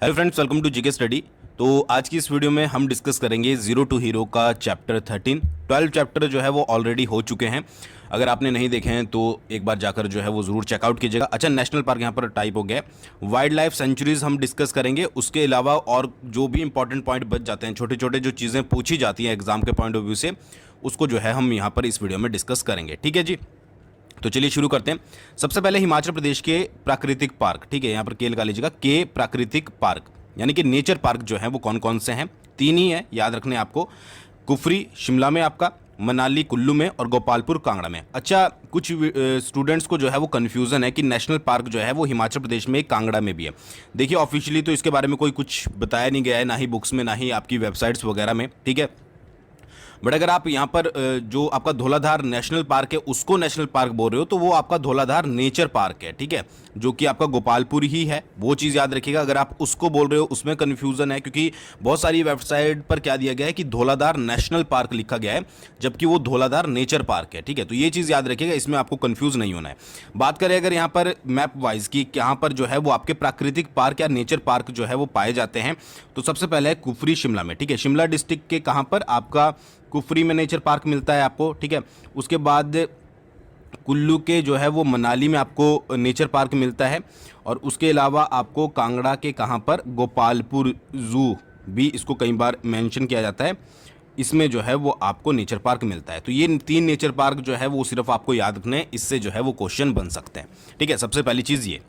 Hello friends, welcome to GK study. तो आज की इस वीडियो में हम डिस्कस करेंगे जीरो टू हीरो का चैप्टर 13। 12 चैप्टर जो है वो ऑलरेडी हो चुके हैं। अगर आपने नहीं देखे हैं तो एक बार जाकर जो है वो ज़रूर चेकआउट कीजिएगा। अच्छा, नेशनल पार्क यहाँ पर टाइप हो गया है। वाइल्ड लाइफ सेंचुरीज हम डिस्कस करेंगे। उसके अलावा और जो भी इंपॉर्टेंट पॉइंट बच जाते हैं, छोटे छोटे जो चीज़ें पूछी जाती हैं एग्जाम के पॉइंट ऑफ व्यू से, उसको जो है हम यहाँ पर इस वीडियो में डिस्कस करेंगे। ठीक है जी, तो चलिए शुरू करते हैं। सबसे पहले हिमाचल प्रदेश के प्राकृतिक पार्क, ठीक है, यहाँ पर के लगा लीजिएगा, के प्राकृतिक पार्क यानी कि नेचर पार्क जो है वो कौन कौन से हैं। 3 ही है, याद रखने आपको। कुफरी शिमला में आपका, मनाली कुल्लू में और गोपालपुर कांगड़ा में। अच्छा, कुछ स्टूडेंट्स को जो है वो कन्फ्यूज़न है कि नेशनल पार्क जो है वो हिमाचल प्रदेश में कांगड़ा में भी है। देखिए, ऑफिशियली तो इसके बारे में कोई कुछ बताया नहीं गया है, ना ही बुक्स में ना ही आपकी वेबसाइट्स वगैरह में, ठीक है। बट अगर आप यहाँ पर जो आपका धौलाधार नेशनल पार्क है उसको नेशनल पार्क बोल रहे हो तो वो आपका धौलाधार नेचर पार्क है, ठीक है, जो कि आपका गोपालपुर ही है। वो चीज़ याद रखिएगा। अगर आप उसको बोल रहे हो उसमें कन्फ्यूज़न है, क्योंकि बहुत सारी वेबसाइट पर क्या दिया गया है कि धौलाधार नेशनल पार्क लिखा गया है, जबकि वो धौलाधार नेचर पार्क है, ठीक है। तो ये चीज़ याद रखिएगा, इसमें आपको कन्फ्यूज़ नहीं होना है। बात करें अगर यहाँ पर मैप वाइज की यहाँ पर जो है वो आपके प्राकृतिक पार्क या नेचर पार्क जो है वो पाए जाते हैं, तो सबसे पहले है कुफरी शिमला में, ठीक है। शिमला डिस्ट्रिक्ट के कहाँ पर आपका कुफरी में नेचर पार्क मिलता है आपको, ठीक है। उसके बाद कुल्लू के जो है वो मनाली में आपको नेचर पार्क मिलता है, और उसके अलावा आपको कांगड़ा के कहाँ पर गोपालपुर जू भी, इसको कई बार मेंशन किया जाता है, इसमें जो है वो आपको नेचर पार्क मिलता है। तो ये 3 नेचर पार्क जो है वो सिर्फ आपको याद रखने हैं, इससे जो है वो क्वेश्चन बन सकते हैं, ठीक है। सबसे पहली चीज़ ये।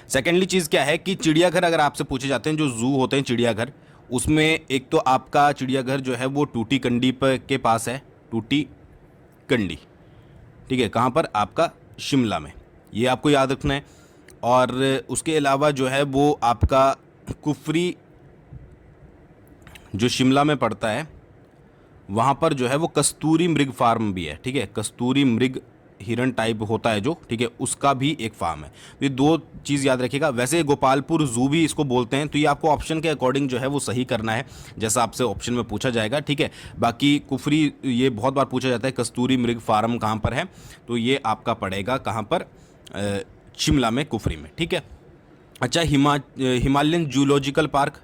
सेकेंडली चीज़ क्या है कि चिड़ियाघर अगर आपसे पूछे जाते हैं, जो जू होते हैं चिड़ियाघर, उसमें एक तो आपका चिड़ियाघर जो है वो टूटी कंडी पर के पास है, टूटी कंडी, ठीक है, कहाँ पर आपका शिमला में, ये आपको याद रखना है। और उसके अलावा जो है वो आपका कुफरी जो शिमला में पड़ता है, वहाँ पर जो है वो कस्तूरी मृग फार्म भी है, ठीक है। कस्तूरी मृग हिरन टाइप होता है जो, ठीक है, उसका भी एक फार्म है। तो ये 2 चीज़ याद रखिएगा। वैसे गोपालपुर जू भी इसको बोलते हैं, तो ये आपको ऑप्शन के अकॉर्डिंग जो है वो सही करना है, जैसा आपसे ऑप्शन में पूछा जाएगा, ठीक है। बाकी कुफरी ये बहुत बार पूछा जाता है, कस्तूरी मृग फार्म कहाँ पर है, तो ये आपका पड़ेगा कहाँ पर, शिमला में, कुफरी में, ठीक है। अच्छा, हिमालयन जूलॉजिकल पार्क,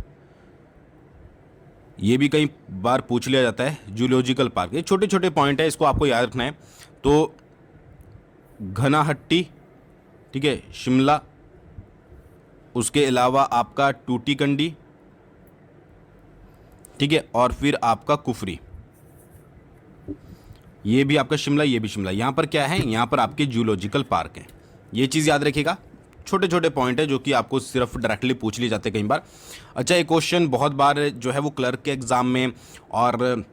ये भी कई बार पूछ लिया जाता है। जूलॉजिकल पार्क, ये छोटे छोटे पॉइंट है, इसको आपको याद रखना है। तो घनाहट्टी, ठीक है, शिमला, उसके अलावा आपका टूटीकंडी, ठीक है, और फिर आपका कुफरी, ये भी आपका शिमला, ये भी शिमला। यहाँ पर क्या है, यहाँ पर आपके जूलॉजिकल पार्क है। ये चीज़ याद रखिएगा। छोटे छोटे पॉइंट है जो कि आपको सिर्फ डायरेक्टली पूछ लिए जाते हैं कई बार। अच्छा, एक क्वेश्चन बहुत बार जो है वो क्लर्क के एग्ज़ाम में और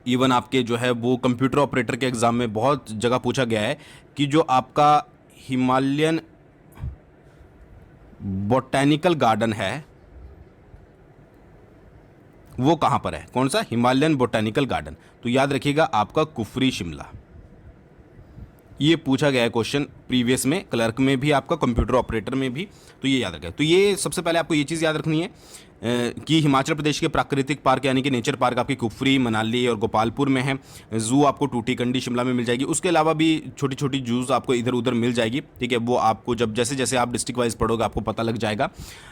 इवन आपके जो है वो कंप्यूटर ऑपरेटर के एग्ज़ाम में बहुत जगह पूछा गया है कि जो आपका हिमालयन बोटैनिकल गार्डन है वो कहाँ पर है, कौन सा, हिमालयन बोटैनिकल गार्डन। तो याद रखिएगा आपका कुफरी शिमला। ये पूछा गया है क्वेश्चन प्रीवियस में, क्लर्क में भी, आपका कंप्यूटर ऑपरेटर में भी, तो ये याद रखें। तो ये सबसे पहले आपको ये चीज़ याद रखनी है कि हिमाचल प्रदेश के प्राकृतिक पार्क यानी कि नेचर पार्क आपके कुफरी, मनाली और गोपालपुर में है। जू आपको टूटीकंडी शिमला में मिल जाएगी। उसके अलावा भी छोटी छोटी जूज आपको इधर उधर मिल जाएगी, ठीक है। वो आपको जब जैसे जैसे आप डिस्ट्रिक्ट वाइज पढ़ोगे आपको पता लग जाएगा।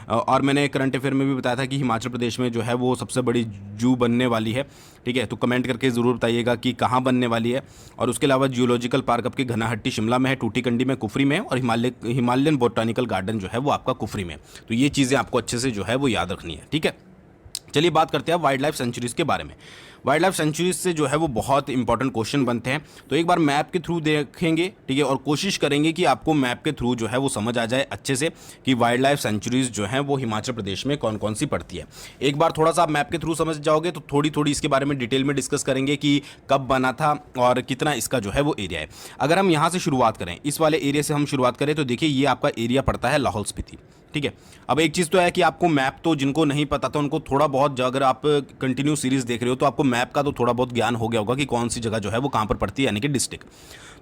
और मैंने करंट अफेयर में भी बताया था कि हिमाचल प्रदेश में जो है वो सबसे बड़ी जू बनने वाली है, ठीक है। तो कमेंट करके ज़रूर बताइएगा कि कहाँ बनने वाली है। और उसके अलावा जियोलॉजिकल पार्क आपके घनाहट्टी शिमला में है, टूटीकंडी में, कुफरी में, और हिमालयन बोटानिकल गार्डन जो है वो आपका कुफरी में। तो ये चीज़ें आपको अच्छे से जो है वो याद रखनी है, ठीक है। चलिए बात करते हैं वाइल्ड लाइफ सेंचुरीज के बारे में। वाइल्ड लाइफ सेंचुरीज से जो है वो बहुत इंपॉर्टेंट क्वेश्चन बनते हैं, तो एक बार मैप के थ्रू देखेंगे, ठीक है, और कोशिश करेंगे कि आपको मैप के थ्रू जो है वो समझ आ जाए अच्छे से कि वाइल्ड लाइफ सेंचुरीज जो हैं वो हिमाचल प्रदेश में कौन कौन सी पड़ती है। एक बार थोड़ा सा आप मैप के थ्रू समझ जाओगे तो थोड़ी थोड़ी इसके बारे में डिटेल में डिस्कस करेंगे कि कब बना था और कितना इसका जो है वो एरिया है। अगर हम यहाँ से शुरुआत करें, इस वाले एरिया से हम शुरुआत करें, तो देखिए ये आपका एरिया पड़ता है लाहौल स्पीति, ठीक है। अब एक चीज़ तो है कि आपको मैप, तो जिनको नहीं पता था उनको थोड़ा बहुत, अगर आप कंटिन्यू सीरीज देख रहे हो तो आपको मैप का तो थोड़ा बहुत ज्ञान हो गया होगा कि कौन सी जगह जो है वो कहाँ पर पड़ती है, यानी कि डिस्ट्रिक्ट।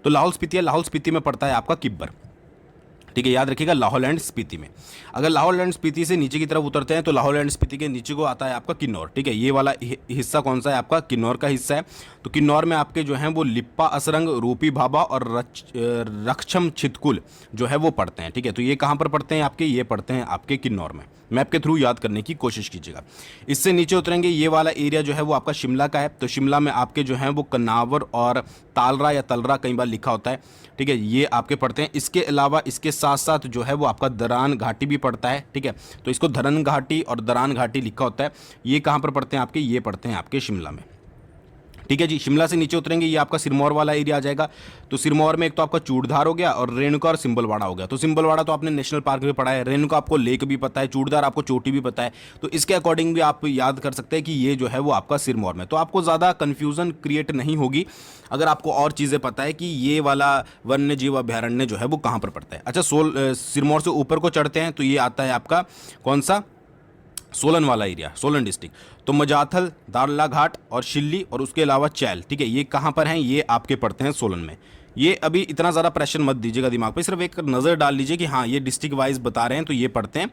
तो लाहौल स्पीति है, लाहौल स्पीति में पड़ता है आपका किब्बर, ठीक है, याद रखिएगा, लाहौल एंड स्पीति में। अगर लाहौल एंड स्पीति से नीचे की तरफ उतरते हैं तो लाहौल एंड स्पीति के नीचे को आता है आपका किन्नौर, ठीक है। ये वाला हिस्सा कौन सा है, आपका किन्नौर का हिस्सा है। तो किन्नौर में आपके जो हैं वो लिप्पा असरंग, रूपी भाभा और रक्षम छितकुल जो है वो पढ़ते हैं, ठीक है। तो ये कहाँ पर पढ़ते हैं आपके, ये पढ़ते हैं आपके किन्नौर में, मैप के थ्रू याद करने की कोशिश कीजिएगा। इससे नीचे उतरेंगे, ये वाला एरिया जो है वो आपका शिमला का है। तो शिमला में आपके जो है वो कन्नावर और तालरा या तलरा कई बार लिखा होता है, ठीक है, ये आपके पड़ते हैं। इसके अलावा इसके साथ साथ जो है वो आपका दरान घाटी भी पड़ता है, ठीक है। तो इसको धरन घाटी और दरान घाटी लिखा होता है। ये कहाँ पर पड़ते हैं आपके, ये पड़ते हैं आपके शिमला में, ठीक है जी। शिमला से नीचे उतरेंगे, ये आपका सिरमौर वाला एरिया आ जाएगा। तो सिरमौर में एक तो आपका चूड़धार हो गया और रेणुका और सिंबलवाड़ा हो गया। तो सिंबलवाड़ा तो आपने नेशनल पार्क में पढ़ा है, रेणुका आपको लेक भी पता है, चूड़धार आपको चोटी भी पता है। तो इसके अकॉर्डिंग भी आप याद कर सकते हैं कि ये जो है वो आपका सिरमौर में। तो आपको ज़्यादा कन्फ्यूज़न क्रिएट नहीं होगी अगर आपको और चीज़ें पता है कि ये वाला वन्य जीव अभ्यारण्य जो है वो कहाँ पर पड़ता है। अच्छा, सिरमौर से ऊपर को चढ़ते हैं तो ये आता है आपका कौन सा, सोलन वाला एरिया, सोलन डिस्ट्रिक्ट। तो मजाथल, दारला घाट और शिल्ली और उसके अलावा चैल, ठीक है, ये कहाँ पर हैं, ये आपके पड़ते हैं सोलन में। ये अभी इतना ज़्यादा प्रेशर मत दीजिएगा दिमाग पे, सिर्फ एक नज़र डाल लीजिए कि हाँ ये डिस्ट्रिक्ट वाइज बता रहे हैं तो ये पढ़ते हैं।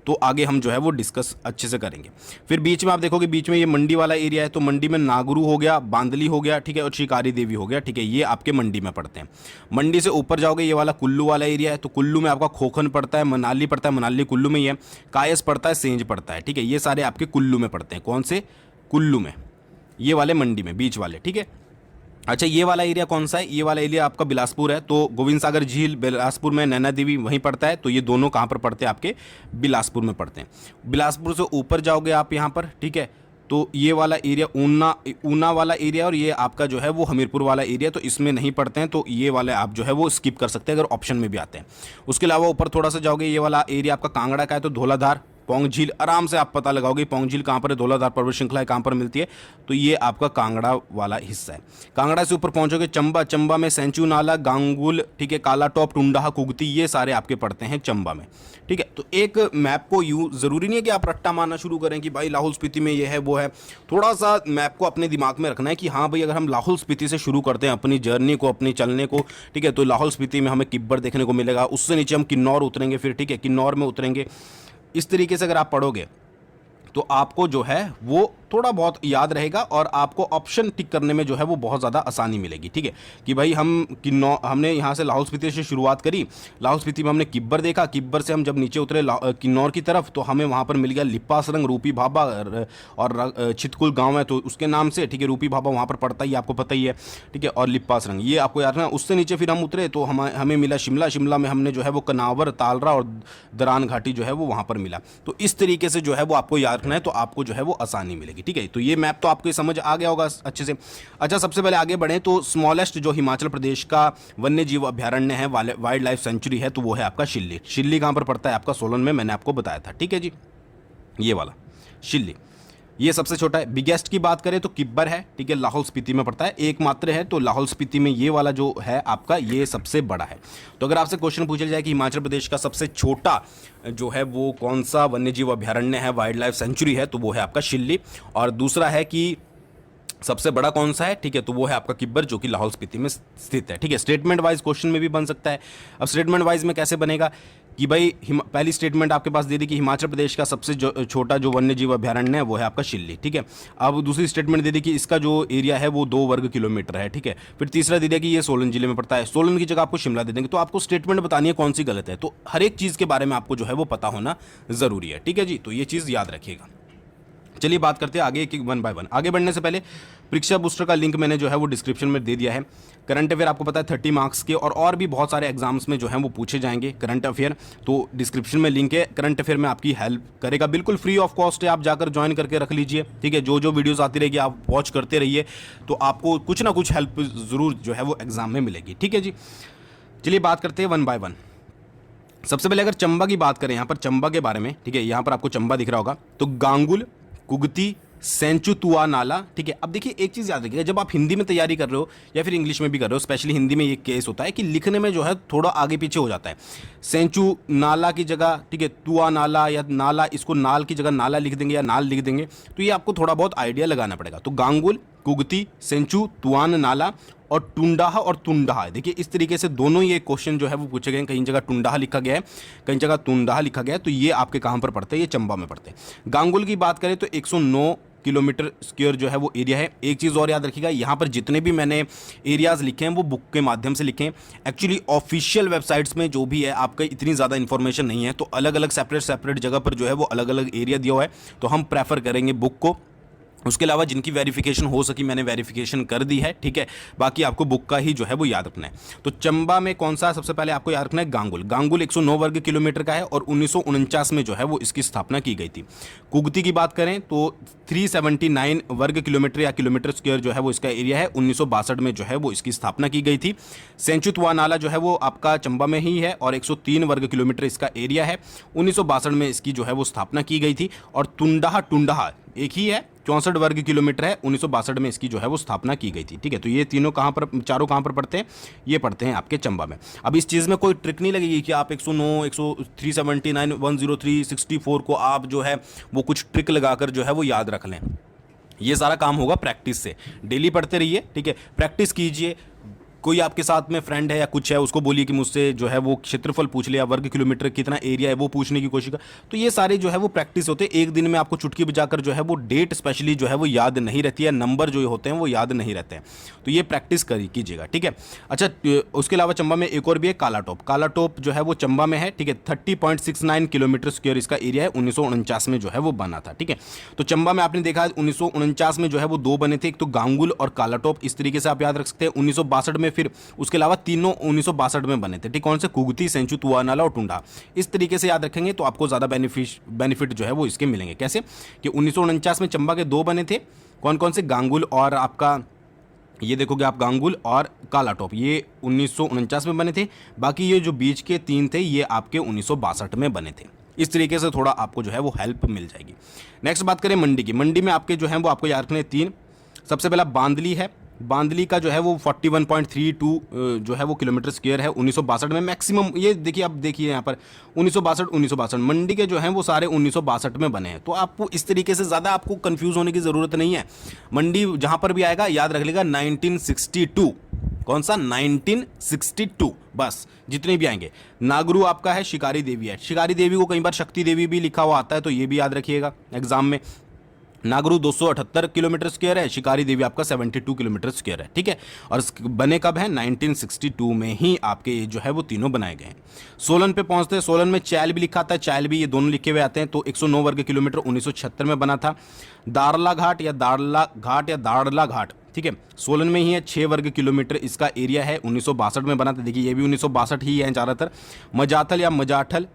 तो आगे हम जो है वो डिस्कस अच्छे से करेंगे। फिर बीच में आप देखोगे, बीच में ये मंडी वाला एरिया है। तो मंडी में नागरू हो गया, बांदली हो गया, ठीक है, और शिकारी देवी हो गया, ठीक है, ये आपके मंडी में पड़ते हैं। मंडी से ऊपर जाओगे, ये वाला कुल्लू वाला एरिया है। तो कुल्लू में आपका खोखन पड़ता है, मनाली पड़ता है, मनाली कुल्लू में ही है, कायस पड़ता है, सेंज पड़ता है, ठीक है, ये सारे आपके कुल्लू में पड़ते हैं। कौन से, कुल्लू में, ये वाले मंडी में, बीच वाले, ठीक है। अच्छा, ये वाला एरिया कौन सा है, ये वाला एरिया आपका बिलासपुर है। तो गोविंद सागर झील बिलासपुर में, नैना देवी वहीं पड़ता है। तो ये दोनों कहाँ पर पड़ते हैं, आपके बिलासपुर में पड़ते हैं। बिलासपुर से ऊपर जाओगे आप यहाँ पर, ठीक है, तो ये वाला एरिया ऊना वाला एरिया और ये आपका जो है वो हमीरपुर वाला एरिया, तो इसमें नहीं पड़ते हैं। तो ये वाले आप जो है वो स्किप कर सकते हैं अगर ऑप्शन में भी आते हैं। उसके अलावा ऊपर थोड़ा सा जाओगे, ये वाला एरिया आपका कांगड़ा का है। तो धौलाधार, पौंग झील, आराम से आप पता लगाओगे पौंग झील कहाँ पर है, धौलाधार पर्वत श्रृंखला कहाँ पर मिलती है। तो ये आपका कांगड़ा वाला हिस्सा है। कांगड़ा से ऊपर पहुंचोगे चंबा, चंबा में सेंचू नाला, गांगुल, ठीक है, काला टॉप, टुंडा, कुगती, ये सारे आपके पड़ते हैं चंबा में, ठीक है। तो एक मैप को यूँ ज़रूरी नहीं है कि आप रट्टा मारना शुरू करें कि भाई लाहौल स्पीति में ये है वो है। थोड़ा सा मैप को अपने दिमाग में रखना है कि हाँ भाई अगर हम लाहौल स्पीति से शुरू करते हैं अपनी जर्नी को, अपनी चलने को, ठीक है, तो लाहौल स्पीति में हमें किब्बर देखने को मिलेगा। उससे नीचे हम किन्नौर उतरेंगे फिर, ठीक है, किन्नौर में उतरेंगे। इस तरीके से अगर आप पढ़ोगे तो आपको जो है वो थोड़ा बहुत याद रहेगा और आपको ऑप्शन टिक करने में जो है वो बहुत ज़्यादा आसानी मिलेगी, ठीक है, कि भाई हमने यहाँ से लाहौल स्पीति से शुरुआत करी, लाहौल स्पीति में हमने किब्बर देखा, किब्बर से हम जब नीचे उतरे किन्नौर की तरफ तो हमें वहाँ पर मिल गया लिप्पा सरंग, रूपी भाभा और छितकुल गाँव है तो उसके नाम से, ठीक है, रूपी भाभा वहाँ पर पड़ता ही आपको पता ही है, ठीक है, और लिप्पा सरंग ये आपको याद रखना। उससे नीचे फिर हम उतरे तो हमें मिला शिमला, शिमला में हमने जो है वो कनावर, तालरा और दरान घाटी जो है वो वहाँ पर मिला। तो इस तरीके से जो है वो आपको याद रखना है तो आपको जो है वो आसानी मिलेगी, ठीक है। तो ये मैप तो आपको समझ आ गया होगा अच्छे से। अच्छा, सबसे पहले आगे बढ़ें तो स्मॉलेस्ट जो हिमाचल प्रदेश का वन्य जीव अभ्यारण्य है, वाइल्ड लाइफ सेंचुरी है, तो वो है आपका शिल्ली। शिल्ली कहाँ पर पड़ता है, आपका सोलन में, मैंने आपको बताया था, ठीक है जी, ये वाला शिल्ली, ये सबसे छोटा है। बिगेस्ट की बात करें तो किब्बर है, ठीक है, लाहौल स्पीति में पड़ता है, एकमात्र है। तो लाहौल स्पीति में ये वाला जो है आपका ये सबसे बड़ा है। तो अगर आपसे क्वेश्चन पूछा जाए कि हिमाचल प्रदेश का सबसे छोटा जो है वो कौन सा वन्य जीव अभ्यारण्य है, वाइल्ड लाइफ सेंचुरी है, तो वो है आपका शिल्ली। और दूसरा है कि सबसे बड़ा कौन सा है, ठीक है, तो वो है आपका किब्बर जो कि लाहौल स्पीति में स्थित है, ठीक है। स्टेटमेंट वाइज क्वेश्चन में भी बन सकता है। अब स्टेटमेंट वाइज में कैसे बनेगा कि भाई पहली स्टेटमेंट आपके पास दे दी कि हिमाचल प्रदेश का सबसे छोटा जो वन्य जीव अभ्यारण्य है वो है आपका शिल्ली, ठीक है। अब दूसरी स्टेटमेंट दे दी कि इसका जो एरिया है वो 2 वर्ग किलोमीटर है, ठीक है। फिर तीसरा दे दिया कि ये सोलन जिले में पड़ता है, सोलन की जगह आपको शिमला दे देंगे। तो आपको स्टेटमेंट बतानी है कौन सी गलत है, तो हर एक चीज़ के बारे में आपको जो है वो पता होना ज़रूरी है, ठीक है जी। तो ये चीज़ याद रखिएगा। चलिए बात करते हैं आगे एक वन बाय वन। आगे बढ़ने से पहले परीक्षा बूस्टर का लिंक मैंने जो है वो डिस्क्रिप्शन में दे दिया है। करंट अफेयर आपको पता है 30 मार्क्स के और भी बहुत सारे एग्जाम्स में जो हैं वो पूछे जाएंगे करंट अफेयर, तो डिस्क्रिप्शन में लिंक है। करंट अफेयर में आपकी हेल्प करेगा, बिल्कुल फ्री ऑफ कॉस्ट है, आप जाकर ज्वाइन करके रख लीजिए, ठीक है। जो वीडियोज़ आती रहेगी आप वॉच करते रहिए, तो आपको कुछ ना कुछ हेल्प ज़रूर जो है वो एग्जाम में मिलेगी, ठीक है जी। चलिए बात करते हैं वन बाय वन। सबसे पहले अगर चंबा की बात करें, यहाँ पर चंबा के बारे में, ठीक है, यहाँ पर आपको चंबा दिख रहा होगा, तो गांगुल, कुगती, सेंचुतुआ नाला, ठीक है। अब देखिए एक चीज़ याद रखिएगा, जब आप हिंदी में तैयारी कर रहे हो या फिर इंग्लिश में भी कर रहे हो, स्पेशली हिंदी में ये केस होता है कि लिखने में जो है थोड़ा आगे पीछे हो जाता है। सेंचू नाला की जगह, ठीक है, तुआ नाला या नाला, इसको नाल की जगह नाला लिख देंगे या नाल लिख देंगे, तो ये आपको थोड़ा बहुत आइडिया लगाना पड़ेगा। तो गांगुल, कुगती, सेंचू, तुआन नाला और टुंडाहा और तुंडाहा, देखिए इस तरीके से दोनों ये क्वेश्चन जो है वो पूछे गए हैं। कहीं जगह टुंडाहा लिखा गया है, कहीं जगह तुंडाहा लिखा गया है, तो ये आपके कहाँ पर पड़ते हैं, ये चंबा में पड़ते हैं। गांगुल की बात करें तो 109 किलोमीटर स्क्वायर जो है वो एरिया है। एक चीज़ और याद रखिएगा, यहाँ पर जितने भी मैंने एरियाज़ लिखे हैं वो बुक के माध्यम से लिखे हैं। एक्चुअली ऑफिशियल वेबसाइट्स में जो भी है आपका इतनी ज़्यादा इन्फॉर्मेशन नहीं है, तो अलग अलग सेपरेट जगह पर जो है वो अलग अलग एरिया दिया हुआ है, तो हम प्रेफर करेंगे बुक को। उसके अलावा जिनकी वेरिफिकेशन हो सकी मैंने वेरिफिकेशन कर दी है, ठीक है। बाकी आपको बुक का ही जो है वो याद रखना है। तो चंबा में कौन सा सबसे पहले आपको याद रखना है, गांगुल। गांगुल 109 वर्ग किलोमीटर का है और 1949 में जो है वो इसकी स्थापना की गई थी। कुगती की बात करें तो 379 वर्ग किलोमीटर या किलोमीटर स्क्वायर जो है वो इसका एरिया है। 1962 में जो है वो इसकी स्थापना की गई थी। सेंचुतवा नाला जो है वो आपका चंबा में ही है और 103 वर्ग किलोमीटर इसका एरिया है। 1962 में इसकी जो है वो स्थापना की गई थी। और टुंडहा एक ही है, 64 वर्ग किलोमीटर है। 1962 में इसकी जो है वो स्थापना की गई थी, ठीक है। तो ये तीनों कहाँ पर, चारों कहाँ पर पड़ते हैं, ये पड़ते हैं आपके चंबा में। अब इस चीज़ में कोई ट्रिक नहीं लगेगी कि आप 109, 379, 103, 64 को आप जो है वो कुछ ट्रिक लगाकर जो है वो याद रख लें। ये सारा काम होगा प्रैक्टिस से। डेली पढ़ते रहिए, ठीक है, प्रैक्टिस कीजिए। कोई आपके साथ में फ्रेंड है या कुछ है, उसको बोलिए कि मुझसे जो है वो क्षेत्रफल पूछ लिया, वर्ग किलोमीटर कितना एरिया है वो पूछने की कोशिश कर। तो ये सारे जो है वो प्रैक्टिस होते हैं। एक दिन में आपको चुटकी बजाकर जो है वो डेट स्पेशली जो है वो याद नहीं रहती है, नंबर जो होते हैं वो याद नहीं रहते हैं। तो ये प्रैक्टिस कीजिएगा, ठीक है। अच्छा, उसके अलावा चंबा में एक और भी है, कालाटोप। कालाटोप जो है वो चंबा में है, ठीक है। 30.69 किलोमीटर स्क्वायर इसका एरिया है। 1949 में जो है वो बना था, ठीक है। तो चंबा में आपने देखा 1949 में जो है वो दो बने थे, एक तो गांगुल और कालाटोप। इस तरीके से आप याद रख सकते हैं। 1962 में फिर उसके अलावा तीनों 1962 में बने थे, ठीक। कौन से, कुगती, सेंचु, तुआ नाला और टुंडा। इस तरीके से याद रखेंगे तो आपको ज़्यादा बेनिफिट जो है वो इसके मिलेंगे। कैसे कि 1949 में चंबा के दो बने थे, कौन कौन से, गांगुल और आपका, ये देखोगे आप, गांगुल और कालाटोप, ये 1949 में बने थे। बाकी ये जो बीच के तीन थे ये आपके 1962 में बने थे। इस तरीके से थोड़ा आपको जो है वो हेल्प मिल जाएगी। नेक्स्ट बात करें मंडी की। मंडी में आपके जो है वो आपको याद रखने तीन। सबसे पहला बांदली है। बांदली का जो है वो 41.32 जो है वो किलोमीटर स्क्वायर है। 1962 में मैक्सिमम, ये देखिए, आप देखिए यहाँ पर 1962 मंडी के जो हैं वो सारे 1962 में बने हैं। तो आपको इस तरीके से ज़्यादा आपको कंफ्यूज होने की ज़रूरत नहीं है। मंडी जहाँ पर भी आएगा याद रख लेगा 1962, कौन सा, 1962, बस। जितने भी आएंगे, नागरू आपका है, शिकारी देवी है। शिकारी देवी को कई बार शक्ति देवी भी लिखा हुआ आता है, तो ये भी याद रखिएगा एग्जाम में। नागरू 278 किलोमीटर स्क्वायर है, शिकारी देवी आपका 72 किलोमीटर स्क्वायर है, ठीक है। और बने कब है, 1962 में ही आपके ये जो है वो तीनों बनाए गए हैं। सोलन पे पहुंचते हैं। सोलन में चैल भी लिखा आता है, चैल भी, ये दोनों लिखे हुए आते हैं। तो 109 वर्ग किलोमीटर 1976 में बना था। दाड़ला घाट या दाड़ला घाट, ठीक है, सोलन में ही है। 6 वर्ग किलोमीटर इसका एरिया है। 1962 में बना था। देखिए ये भी 1962 ही है ज़्यादातर। मजाथल या मजाठल,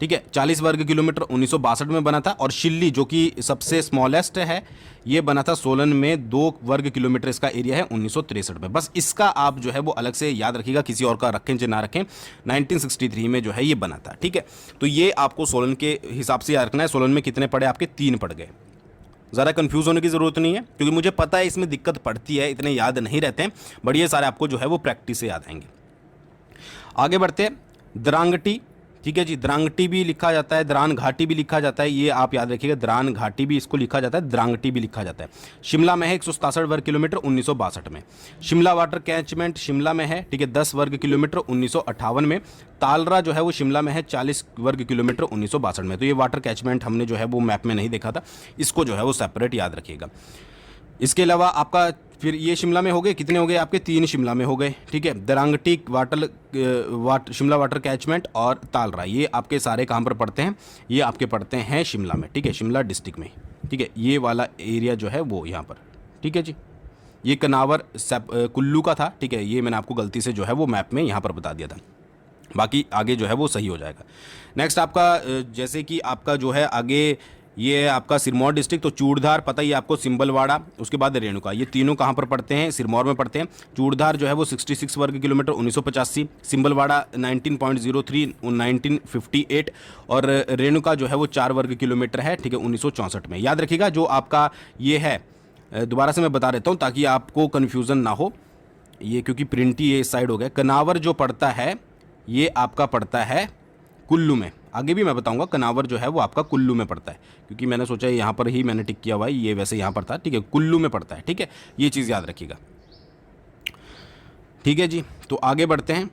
ठीक है, 40 वर्ग किलोमीटर 1962 में बना था। और शिल्ली जो कि सबसे स्मॉलेस्ट है, ये बना था सोलन में, 2 वर्ग किलोमीटर इसका एरिया है 1963 में। बस इसका आप जो है वो अलग से याद रखिएगा, किसी और का रखें चाहे ना रखें। 1963 में जो है ये बना था, ठीक है। तो ये आपको सोलन के हिसाब से याद रखना है। सोलन में कितने पड़े आपके, 3 पड़ गए। ज़्यादा कंफ्यूज होने की ज़रूरत नहीं है, क्योंकि मुझे पता है इसमें दिक्कत पड़ती है, इतने याद नहीं रहते हैं। बट ये सारे आपको जो है वो प्रैक्टिस से याद आएंगे। आगे बढ़ते हैं। द्रांगटी, ठीक है जी, द्रांगटी भी लिखा जाता है, द्रान घाटी भी लिखा जाता है, ये आप याद रखिएगा। द्रान घाटी भी इसको लिखा जाता है, द्रांगटी भी लिखा जाता है। शिमला में है 167 वर्ग किलोमीटर 1962 में। शिमला वाटर कैचमेंट शिमला में है, ठीक है, 10 वर्ग किलोमीटर 1958 में। तालरा जो है वो शिमला में है 40 वर्ग किलोमीटर 1962 में। तो ये वाटर कैचमेंट हमने जो है वो मैप में नहीं देखा था, इसको जो है वो सेपरेट याद रखिएगा। इसके अलावा आपका फिर ये शिमला में हो गए, कितने हो गए आपके, 3 शिमला में हो गए, ठीक है। द्रांगटी शिमला वाटर कैचमेंट और तालरा, ये आपके सारे कहाँ पर पड़ते हैं, ये आपके पड़ते हैं शिमला में, ठीक है, शिमला डिस्ट्रिक्ट में, ठीक है। ये वाला एरिया जो है वो यहाँ पर, ठीक है जी। ये कनावर कुल्लू का था, ठीक है, ये मैंने आपको गलती से जो है वो मैप में यहाँ पर बता दिया था। बाकी आगे जो है वो सही हो जाएगा। नेक्स्ट आपका जैसे कि आपका जो है आगे ये है आपका सिरमौर डिस्ट्रिक्ट, तो चूड़धार पता ही आपको, सिंबलवाड़ा, उसके बाद रेणुका, ये तीनों कहाँ पर पड़ते हैं, सिरमौर में पड़ते हैं। चूड़धार जो है वो 66 वर्ग किलोमीटर 1985, सिंबलवाड़ा 19.03 1958 और रेणुका जो है वो 4 वर्ग किलोमीटर है, ठीक है, 1964 में। याद रखिएगा जो आपका ये है, दोबारा से मैं बता देता हूँ ताकि आपको कन्फ्यूज़न ना हो, ये क्योंकि प्रिंट ही ये साइड हो गया। कनावर जो पड़ता है ये आपका पड़ता है कुल्लू में, आगे भी मैं बताऊंगा। कनावर जो है वो आपका कुल्लू में पड़ता है, क्योंकि मैंने सोचा यहाँ पर ही मैंने टिक किया हुआ है, ये वैसे यहाँ पर था, ठीक है, कुल्लू में पड़ता है, ठीक है, ये चीज़ याद रखिएगा, ठीक है जी। तो आगे बढ़ते हैं।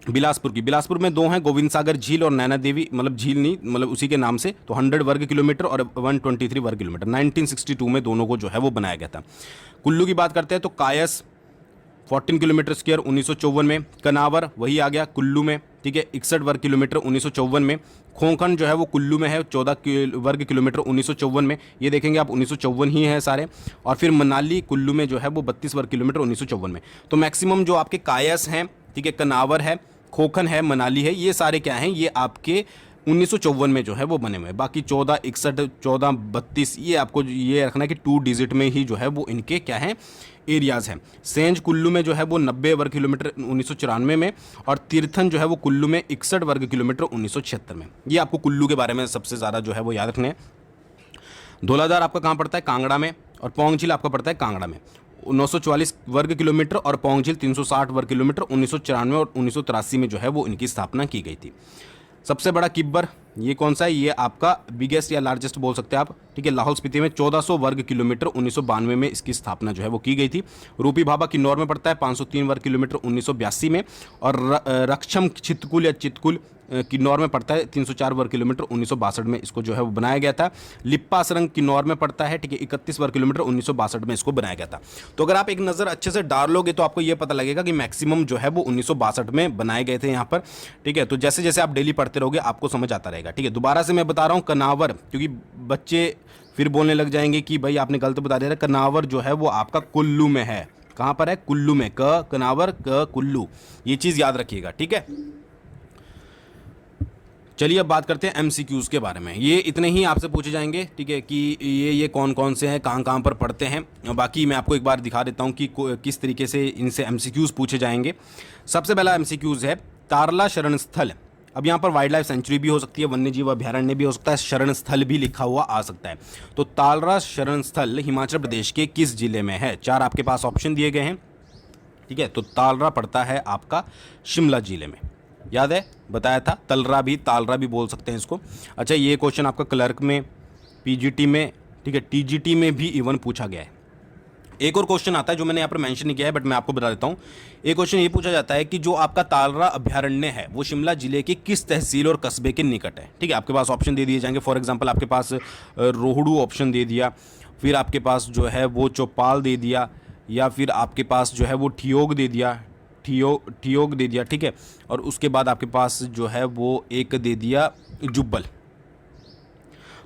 बिलासपुर में दो हैं, गोविंद सागर झील और नैना देवी, मतलब झील नहीं, मतलब उसी के नाम से, तो 100 वर्ग किलोमीटर और 123 वर्ग किलोमीटर। 1962 में दोनों को जो है वो बनाया गया था। कुल्लू की बात करते हैं तो कायस 14 किलोमीटर स्क्वायर 1954 में, कनावर वही आ गया कुल्लू में, ठीक है, 61 वर्ग किलोमीटर 1954 में। खोखन जो है वो कुल्लू में है, 14 वर्ग किलोमीटर 1954 में, ये देखेंगे आप 1954 ही है सारे। और फिर मनाली कुल्लू में जो है वो 32 वर्ग किलोमीटर 1954 में। तो मैक्सिमम जो आपके कायस हैं, ठीक है, कनावर है, खोखन है, मनाली है, ये सारे क्या हैं, ये आपके 1954 में जो है वो बने हुए हैं। बाकी 14, 61, 14, 32 ये आपको ये रखना है कि 2 डिजिट में ही जो है वो इनके क्या हैं, एरियाज हैं। सेंज कुल्लू में जो है वो 90 वर्ग किलोमीटर 1994 में, और तीर्थन जो है वो कुल्लू में 61 वर्ग किलोमीटर 1976 में। ये आपको कुल्लू के बारे में सबसे ज़्यादा जो है वो याद रखने हैं। धौलाधार आपका कहाँ पड़ता है, कांगड़ा में, और पौंग झील आपका पड़ता है कांगड़ा में, 944 वर्ग किलोमीटर, और पौंग झील 360 वर्ग किलोमीटर 1994 और 1983 में जो है वो इनकी स्थापना की गई थी। सबसे बड़ा किब्बर ये कौन सा है, ये आपका बिगेस्ट या लार्जेस्ट बोल सकते हैं आप, ठीक है, लाहौल स्पीति में 1400 वर्ग किलोमीटर 1992 में इसकी स्थापना जो है वो की गई थी। रूपी भाभा किन्नौर में पड़ता है 503 वर्ग किलोमीटर 1982 में, और रक्षम चितकुल या चितकुल किन्नौर में पड़ता है 304 वर्ग किलोमीटर 1962 में इसको जो है वो बनाया गया था। लिप्पा सरंग किन्नौर में पड़ता है, ठीक है, 31 वर्ग किलोमीटर 1962 में इसको बनाया गया था। तो अगर आप एक नज़र अच्छे से डालोगे तो आपको ये पता लगेगा कि मैक्सिमम जो है वो 1962 में बनाए गए थे यहाँ पर, ठीक है। तो जैसे जैसे आप डेली पढ़ते रहोगे आपको समझ आता रहेगा, ठीक है। दोबारा से मैं बता रहा हूँ कनावर, क्योंकि बच्चे फिर बोलने लग जाएंगे कि भाई आपने गलत बता दिया। कनावर जो है वो आपका कुल्लू में है। कहाँ पर है, कुल्लू में, कनावर कुल्लू, ये चीज़ याद रखिएगा, ठीक है। चलिए अब बात करते हैं एमसीक्यूज़ के बारे में। ये इतने ही आपसे पूछे जाएंगे, ठीक है, कि ये कौन कौन से हैं, कहाँ कहाँ पर पढ़ते हैं। बाकी मैं आपको एक बार दिखा देता हूँ कि किस तरीके से इनसे एमसीक्यूज़ पूछे जाएंगे। सबसे पहला एमसीक्यूज़ है तारला शरण स्थल। अब यहाँ पर वाइल्ड लाइफ सेंचुरी भी हो सकती है, वन्य जीव अभ्यारण्य भी हो सकता है, शरण स्थल भी लिखा हुआ आ सकता है। तो तालरा शरण स्थल हिमाचल प्रदेश के किस जिले में है? 4 आपके पास ऑप्शन दिए गए हैं, ठीक है। तो तालरा पड़ता है आपका शिमला जिले में, याद है, बताया था। तलरा भी, तालरा भी बोल सकते हैं इसको। अच्छा, ये क्वेश्चन आपका क्लर्क में, पीजीटी में, ठीक है, टीजीटी में भी इवन पूछा गया है। एक और क्वेश्चन आता है जो मैंने यहाँ पर मेंशन नहीं किया है, बट मैं आपको बता देता हूँ। एक क्वेश्चन ये पूछा जाता है कि जो आपका तालरा अभ्यारण्य है वो शिमला जिले के किस तहसील और कस्बे के निकट है, ठीक है। आपके पास ऑप्शन दे दिए जाएंगे। फॉर एग्जाम्पल आपके पास रोहड़ू ऑप्शन दे दिया, फिर आपके पास जो है वो चौपाल दे दिया, या फिर आपके पास जो है वो ठियोग दे दिया, ठियोग दे दिया, ठीक है। और उसके बाद आपके पास जो है वो एक दे दिया जुब्बल।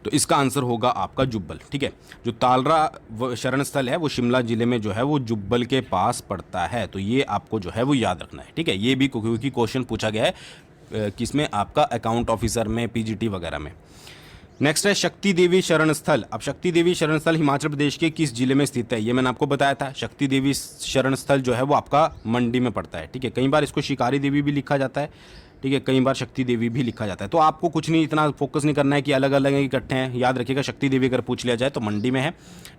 तो इसका आंसर होगा आपका जुब्बल, ठीक है। जो तालरा शरण स्थल है वो शिमला जिले में जो है वो जुब्बल के पास पड़ता है। तो ये आपको जो है वो याद रखना है, ठीक है। ये भी क्योंकि क्वेश्चन पूछा गया है किसमें, आपका अकाउंट ऑफिसर में, पीजीटी वगैरह में। नेक्स्ट है शक्ति देवी शरण स्थल। अब शक्ति देवी शरण स्थल हिमाचल प्रदेश के किस जिले में स्थित है? ये मैंने आपको बताया था। शक्ति देवी शरण स्थल जो है वो आपका मंडी में पड़ता है, ठीक है। कई बार इसको शिकारी देवी भी लिखा जाता है, ठीक है, कई बार शक्ति देवी भी लिखा जाता है। तो आपको कुछ नहीं, इतना फोकस नहीं करना है कि अलग अलग इकट्ठे हैं। याद रखिएगा शक्ति देवी अगर पूछ लिया जाए तो मंडी में है,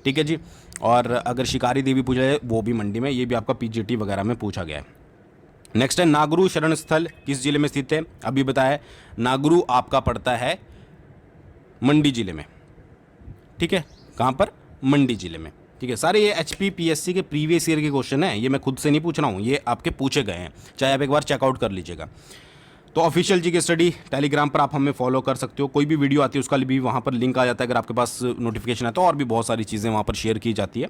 ठीक है जी। और अगर शिकारी देवी पूछा जाए वो भी मंडी में। ये भी आपका पीजीटी वगैरह में पूछा गया है। नेक्स्ट है नागरू शरण स्थल किस जिले में स्थित है? अभी बताया, नागरू आपका पड़ता है मंडी जिले में, ठीक है। कहाँ पर? मंडी जिले में, ठीक है। सारे ये HPPSC के प्रीवियस ईयर के क्वेश्चन हैं, ये मैं खुद से नहीं पूछ रहा हूँ, ये आपके पूछे गए हैं, चाहे आप एक बार चेकआउट कर लीजिएगा। तो ऑफिशियल जीके स्टडी टेलीग्राम पर आप हमें फॉलो कर सकते हो। कोई भी वीडियो आती है उसका भी वहाँ पर लिंक आ जाता है, अगर आपके पास नोटिफिकेशन है तो। और भी बहुत सारी चीज़ें वहाँ पर शेयर की जाती है।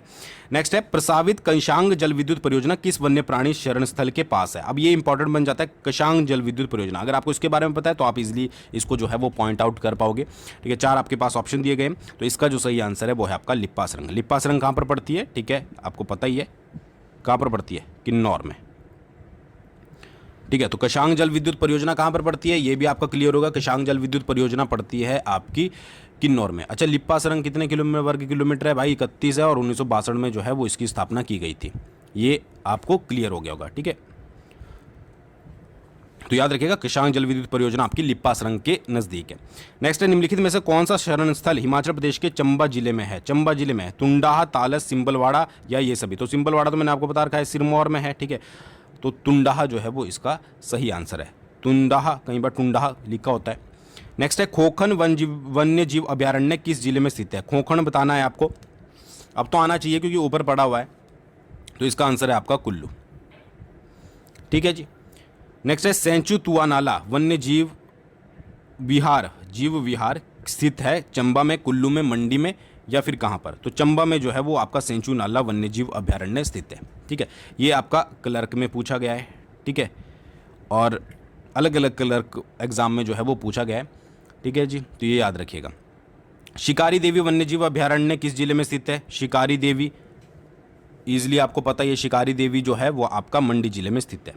नेक्स्ट है प्रस्तावित कशांग जल विद्युत परियोजना किस वन्य प्राणी शरण स्थल के पास है? अब ये इंपॉर्टेंट बन जाता है, कशांग जल विद्युत परियोजना। अगर आपको इसके बारे में पता है तो आप इजिली इसको जो है वो पॉइंट आउट कर पाओगे, ठीक है। 4 आपके पास ऑप्शन दिए गए। तो इसका जो सही आंसर है वो है आपका लिप्पा सरंग। लिप्पा सरंग कहाँ पर पड़ती है, ठीक है, आपको पता ही है कहाँ पर पड़ती है, किन्नौर में, ठीक है। तो कशांग जल विद्युत परियोजना कहाँ पर पड़ती है, ये भी आपका क्लियर होगा। कशांग जल विद्युत परियोजना पड़ती है आपकी किन्नौर में। अच्छा, लिप्पा सरंग कितने वर्ग किलोमीटर है भाई? 31 है, और 1962 में जो है वो इसकी स्थापना की गई थी। ये आपको क्लियर हो गया होगा, ठीक है। तो याद रखिएगा कशांग जल विद्युत परियोजना आपकी लिप्पा सरंग के नज़दीक है। नेक्स्ट है निम्नलिखित में से कौन सा शरण स्थल हिमाचल प्रदेश के चंबा जिले में है? चंबा जिले में है तुंडाहा, तालस, सिंबलवाड़ा या ये सभी? तो सिंबलवाड़ा तो मैंने आपको बता रखा है, सिरमौर में है, ठीक है। तो तुंडाहा जो है वो इसका सही आंसर है। तुंडाहा, कई बार टुंडाहा लिखा होता है। नेक्स्ट है खोखन वन्य जीव अभ्यारण्य किस जिले में स्थित है? खोखन बताना है आपको। अब तो आना चाहिए क्योंकि ऊपर पड़ा हुआ है। तो इसका आंसर है आपका कुल्लू, ठीक है जी। नेक्स्ट है सेंचु तुआनाला वन्य जीव विहार स्थित है चंबा में, कुल्लू में, मंडी में या फिर कहाँ पर? तो चंबा में जो है वो आपका सेंचु नाला वन्य जीव अभ्यारण्य स्थित है। ठीक है, ये आपका क्लर्क में पूछा गया है। ठीक है, और अलग अलग क्लर्क एग्जाम में जो है वो पूछा गया है। ठीक है जी, तो ये याद रखिएगा। शिकारी देवी वन्यजीव अभ्यारण्य किस जिले में स्थित है? शिकारी देवी ईजिली आपको पता है, ये शिकारी देवी जो है वो आपका मंडी जिले में स्थित है।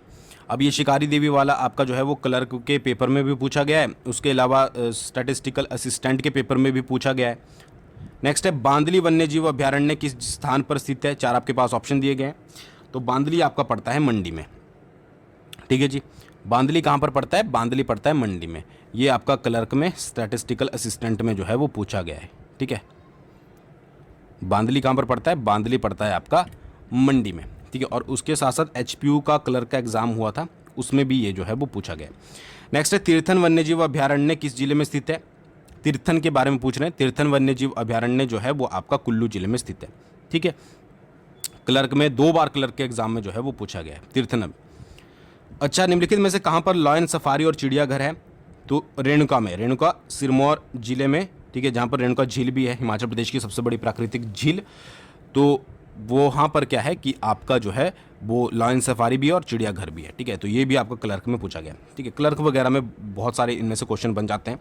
अब ये शिकारी देवी वाला आपका जो है वो क्लर्क के पेपर में भी पूछा गया है, उसके अलावा स्टैटिस्टिकल असिस्टेंट के पेपर में भी पूछा गया है। नेक्स्ट है बांदली वन्यजीव अभ्यारण्य किस स्थान पर स्थित है? 4 आपके पास ऑप्शन दिए गए हैं। तो बांदली आपका पड़ता है मंडी में। ठीक है जी, बांदली कहाँ पर पड़ता है? बांदली पड़ता है मंडी में। ये आपका क्लर्क में स्टैटिस्टिकल असिस्टेंट में जो है वो पूछा गया है। ठीक है, बांदली कहाँ पर पड़ता है? बांदली पड़ता है आपका मंडी में। ठीक है, और उसके साथ साथ एचपीयू का क्लर्क का एग्जाम हुआ था, उसमें भी ये जो है वो पूछा गया। नेक्स्ट है तीर्थन वन्यजीव अभ्यारण्य किस जिले में स्थित है? तीर्थन के बारे में पूछ रहे हैं। तीर्थन वन्यजीव अभ्यारण्य जो है वो आपका कुल्लू जिले में स्थित है। ठीक है, क्लर्क में 2 बार क्लर्क के एग्जाम में जो है वो पूछा गया है तीर्थन। अच्छा, निम्नलिखित में से कहाँ पर लॉयन सफारी और चिड़ियाघर है? तो रेणुका में, रेणुका सिरमौर जिले में। ठीक है, जहाँ पर रेणुका झील भी है, हिमाचल प्रदेश की सबसे बड़ी प्राकृतिक झील। तो वो वहाँ पर क्या है कि आपका जो है वो लॉयन सफारी भी है और चिड़ियाघर भी है। ठीक है, तो ये भी आपका क्लर्क में पूछा गया। ठीक है, क्लर्क वगैरह में बहुत सारे इनमें से क्वेश्चन बन जाते हैं।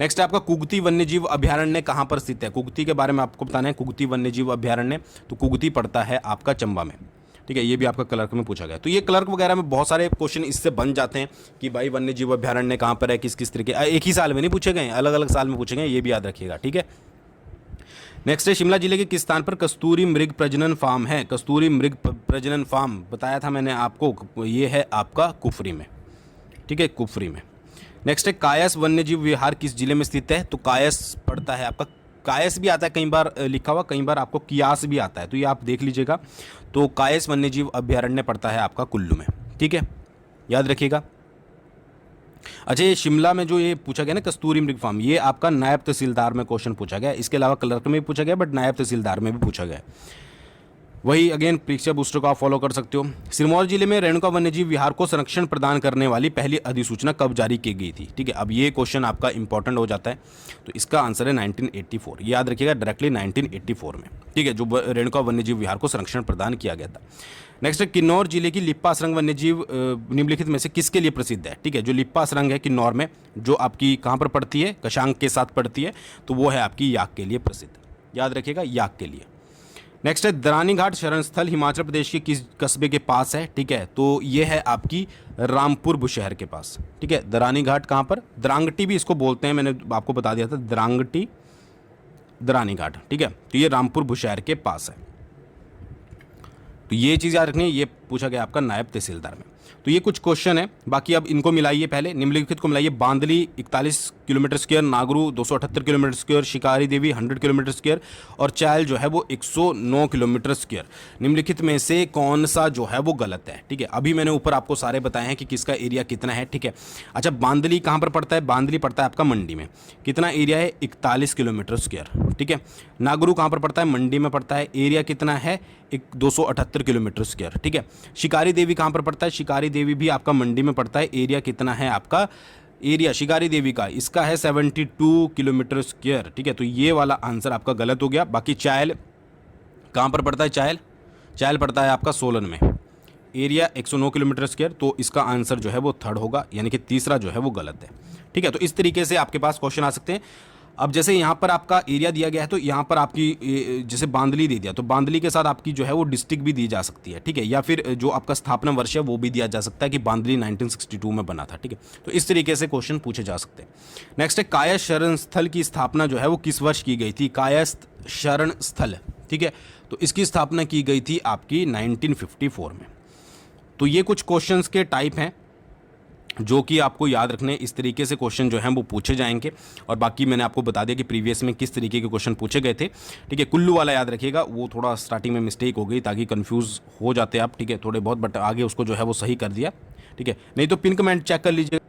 नेक्स्ट है आपका कुगती वन्यजीव अभ्यारण्य कहाँ पर स्थित है? कुगती के बारे में आपको बताना है। कुगती वन्यजीव अभ्यारण्य, तो कुगती पड़ता है आपका चंबा में। ठीक है, ये भी आपका क्लर्क में पूछा गया। तो ये क्लर्क वगैरह में बहुत सारे क्वेश्चन इससे बन जाते हैं कि भाई वन्य जीव अभ्यारण्य कहाँ पर है, किस किस तरीके, एक ही साल में नहीं पूछे गए, अलग अलग साल में पूछे गए, ये भी याद रखिएगा। ठीक है, नेक्स्ट है शिमला जिले के किस स्थान पर कस्तूरी मृग प्रजनन फार्म है? कस्तूरी मृग प्रजनन फार्म बताया था मैंने आपको, ये है आपका कुफरी में। ठीक है, कुफरी में। नेक्स्ट है कायस वन्यजीव विहार किस जिले में स्थित है? तो कायस पड़ता है आपका, कायस भी आता है कई बार लिखा हुआ, कई बार आपको कियास भी आता है, तो ये आप देख लीजिएगा। तो कायस वन्यजीव अभ्यारण्य पड़ता है आपका कुल्लू में। ठीक है, याद रखिएगा। अच्छा, ये शिमला में जो ये पूछा गया ना कस्तूरी मृग फार्म, ये आपका नायब तहसीलदार में क्वेश्चन पूछा गया। इसके अलावा क्लर्क में भी पूछा गया, बट नायब तहसीलदार में भी पूछा गया। वही अगेन परीक्षा बूस्टर को आप फॉलो कर सकते हो। सिरमौर जिले में रेणुका वन्यजीव विहार को संरक्षण प्रदान करने वाली पहली अधिसूचना कब जारी की गई थी? ठीक है, अब ये क्वेश्चन आपका इंपॉर्टेंट हो जाता है, तो इसका आंसर है 1984। याद रखिएगा, डायरेक्टली 1984 में। ठीक है, जो रेणुका वन्यजीव विहार को संरक्षण प्रदान किया गया था। नेक्स्ट है किन्नौर जिले की लिप्पा सुरंग वन्यजीव निम्नलिखित में से किसके लिए प्रसिद्ध है? ठीक है, जो लिप्पा सुरंग है किन्नौर में, जो आपकी कहाँ पर पड़ती है? कशांग के साथ पड़ती है, तो वो है आपकी याक के लिए प्रसिद्ध। याद रखिएगा, याक के लिए। नेक्स्ट है दरानी घाट शरण स्थल हिमाचल प्रदेश के किस कस्बे के पास है? ठीक है, तो ये है आपकी रामपुर बुशहर के पास। ठीक है, दरानी घाट कहाँ पर? दरांगटी भी इसको बोलते हैं, मैंने आपको बता दिया था, दरांगटी दरानी घाट। ठीक है, तो ये रामपुर बुशहर के पास है। तो ये चीज़ याद रखनी है, ये पूछा गया आपका नायब तहसीलदार में। तो ये कुछ क्वेश्चन है, बाकी अब इनको मिलाइए। पहले निम्नलिखित को मिलाइए। बांदली 41 kilometre square, Nagru 278 kilometre square, शिकारी देवी 100 किलोमीटर स्क्वायर और चायल जो है वो 109 किलोमीटर स्क्वायर। निम्नलिखित में से कौन सा जो है वो गलत है? ठीक है, अभी मैंने ऊपर आपको सारे बताए हैं कि किसका एरिया कितना है। ठीक है, अच्छा बांदली कहाँ पर पड़ता है? बांदली पड़ता है आपका मंडी में। कितना एरिया है? 41 किलोमीटर स्क्वायर। ठीक है, नागरू कहाँ पर पड़ता है? मंडी में पड़ता है। एरिया कितना है? 278 किलोमीटर स्क्वायर। ठीक है, शिकारी देवी कहाँ पर पड़ता है? शिकारी देवी भी आपका मंडी में पड़ता है। एरिया कितना है आपका? एरिया शिकारी देवी का इसका है 72 किलोमीटर स्क्वायर। ठीक है, तो ये वाला आंसर आपका गलत हो गया। बाकी चायल कहाँ पर पड़ता है? चायल पड़ता है आपका सोलन में। एरिया 109 किलोमीटर स्क्वायर, तो इसका आंसर जो है वो थर्ड होगा, यानी कि तीसरा जो है वो गलत है। ठीक है, तो इस तरीके से आपके पास क्वेश्चन आ सकते हैं। अब जैसे यहाँ पर आपका एरिया दिया गया है, तो यहाँ पर आपकी जैसे बांदली दे दिया, तो बांदली के साथ आपकी जो है वो डिस्ट्रिक्ट भी दी जा सकती है। ठीक है, या फिर जो आपका स्थापना वर्ष है वो भी दिया जा सकता है कि बांदली 1962 में बना था। ठीक है, तो इस तरीके से क्वेश्चन पूछे जा सकते हैं। नेक्स्ट है कायस्थ शरण स्थल की स्थापना जो है वो किस वर्ष की गई थी? कायस्थ शरण स्थल, ठीक है, तो इसकी स्थापना की गई थी आपकी 1954 में। तो ये कुछ क्वेश्चंस के टाइप हैं जो कि आपको याद रखने, इस तरीके से क्वेश्चन जो हैं वो पूछे जाएंगे। और बाकी मैंने आपको बता दिया कि प्रीवियस में किस तरीके के क्वेश्चन पूछे गए थे। ठीक है, कुल्लू वाला याद रखिएगा, वो थोड़ा स्टार्टिंग में मिस्टेक हो गई ताकि कंफ्यूज हो जाते आप। ठीक है, थोड़े बहुत, बट आगे उसको जो है वो सही कर दिया। ठीक है, नहीं तो पिन कमेंट चेक कर लीजिए।